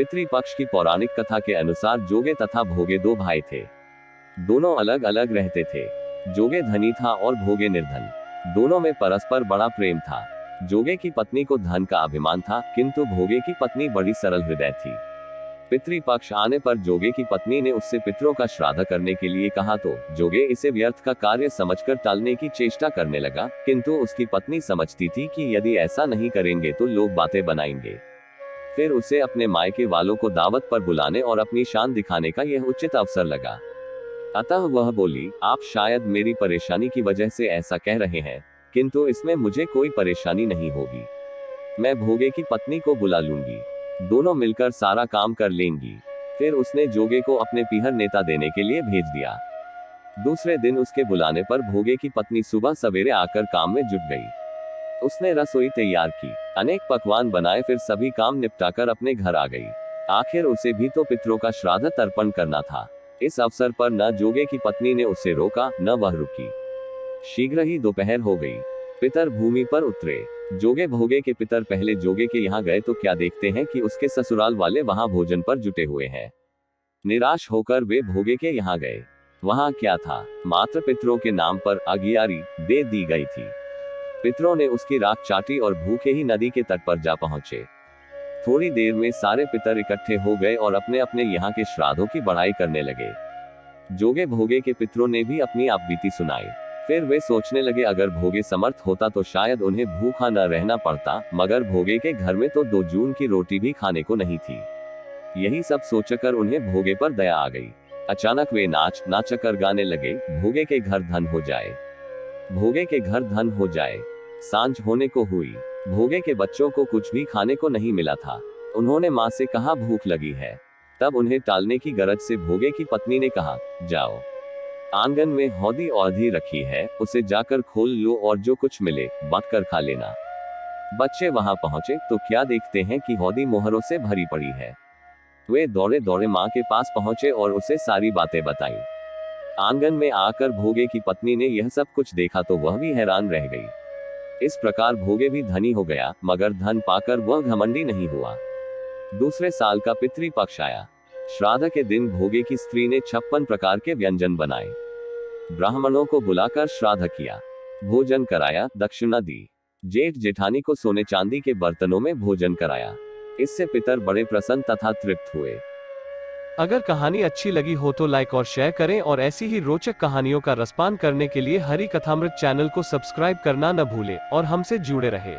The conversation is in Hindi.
पितृपक्ष की पौराणिक कथा के अनुसार जोगे तथा भोगे दो भाई थे। दोनों अलग अलग रहते थे। जोगे धनी था और भोगे निर्धन। दोनों में परस्पर बड़ा प्रेम था। जोगे की पत्नी को धन का अभिमान था, किंतु भोगे की पत्नी बड़ी सरल हृदय थी। पितृपक्ष आने पर जोगे की पत्नी ने उससे पितरों का श्राद्ध करने के लिए कहा तो जोगे इसे व्यर्थ का कार्य समझकर टालने की चेष्टा करने लगा, किंतु उसकी पत्नी समझती थी कि यदि ऐसा नहीं करेंगे तो लोग बातें बनाएंगे। फिर उसे अपने मायके वालों को दावत पर बुलाने और अपनी शान दिखाने का यह उचित अवसर लगा। अतः वह बोली, आप शायद मेरी परेशानी की वजह से ऐसा कह रहे हैं, किंतु इसमें मुझे कोई परेशानी नहीं होगी। मैं भोगे की पत्नी को बुला लूंगी, दोनों मिलकर सारा काम कर लेंगी। फिर उसने जोगे को अपने पीहर नेता देने के लिए भेज दिया। दूसरे दिन उसके बुलाने पर भोगे की पत्नी सुबह सवेरे आकर काम में जुट गई। उसने रसोई तैयार की, अनेक पकवान बनाए, फिर सभी काम निपटाकर अपने घर आ गई। आखिर उसे भी तो पितरों का श्राद्ध तर्पण करना था। इस अवसर पर न जोगे की पत्नी ने उसे रोका, न वह रुकी। शीघ्र ही दोपहर हो गई। पितर भूमि पर उतरे। जोगे भोगे के पितर पहले जोगे के यहाँ गए तो क्या देखते हैं कि उसके ससुराल वाले वहां भोजन पर जुटे हुए हैं। निराश होकर वे भोगे के यहाँ गए। वहां क्या था, मात्र पितरों के नाम पर अगियारी दे दी गई थी। पितरों ने उसकी राख चाटी और भूखे ही नदी के तट पर जा पहुंचे। थोड़ी देर में सारे पितर इकट्ठे हो गए और अपने अपने यहाँ के श्राद्धों की बढ़ाई करने लगे। जोगे भोगे के पितरों ने भी अपनी आपबीती सुनाई। फिर वे सोचने लगे, अगर भोगे समर्थ होता तो शायद उन्हें भूखा न रहना पड़ता, मगर भोगे के घर में तो 2 जून की रोटी भी खाने को नहीं थी। यही सब सोचकर उन्हें भोगे पर दया आ गई। अचानक वे नाचकर गाने लगे, भोगे के घर धन हो जाए, भोगे के घर धन हो जाए। सांझ होने को हुई। भोगे के बच्चों को कुछ भी खाने को नहीं मिला था। उन्होंने माँ से कहा, भूख लगी है। तब उन्हें टालने की गरज से भोगे की पत्नी ने कहा, जाओ, आंगन में हौदी औधी रखी है, उसे जाकर खोल लो और जो कुछ मिले बांटकर खा लेना। बच्चे वहां पहुंचे तो क्या देखते हैं कि हौदी मोहरों से भरी पड़ी है। वे दौड़े दौड़े माँ के पास पहुंचे और उसे सारी बातें बताई। आंगन में आकर भोगे की पत्नी ने यह सब कुछ देखा तो वह भी हैरान रह गई। इस प्रकार भोगे भी धनी हो गया, मगर धन पाकर वह घमंडी नहीं हुआ। दूसरे साल का पितृपक्ष आया। श्राद्ध के दिन भोगे की स्त्री ने 56 प्रकार के व्यंजन बनाए। ब्राह्मणों को बुलाकर श्राद्ध किया, भोजन कराया, दक्षिणा दी। जेठ जेठानी को सोने चांदी के बर्तनों में भोजन कराया। इससे पितर बड़े प्रसन्न तथा तृप्त हुए। अगर कहानी अच्छी लगी हो तो लाइक और शेयर करें, और ऐसी ही रोचक कहानियों का रसपान करने के लिए हरि कथामृत चैनल को सब्सक्राइब करना न भूलें और हमसे जुड़े रहें।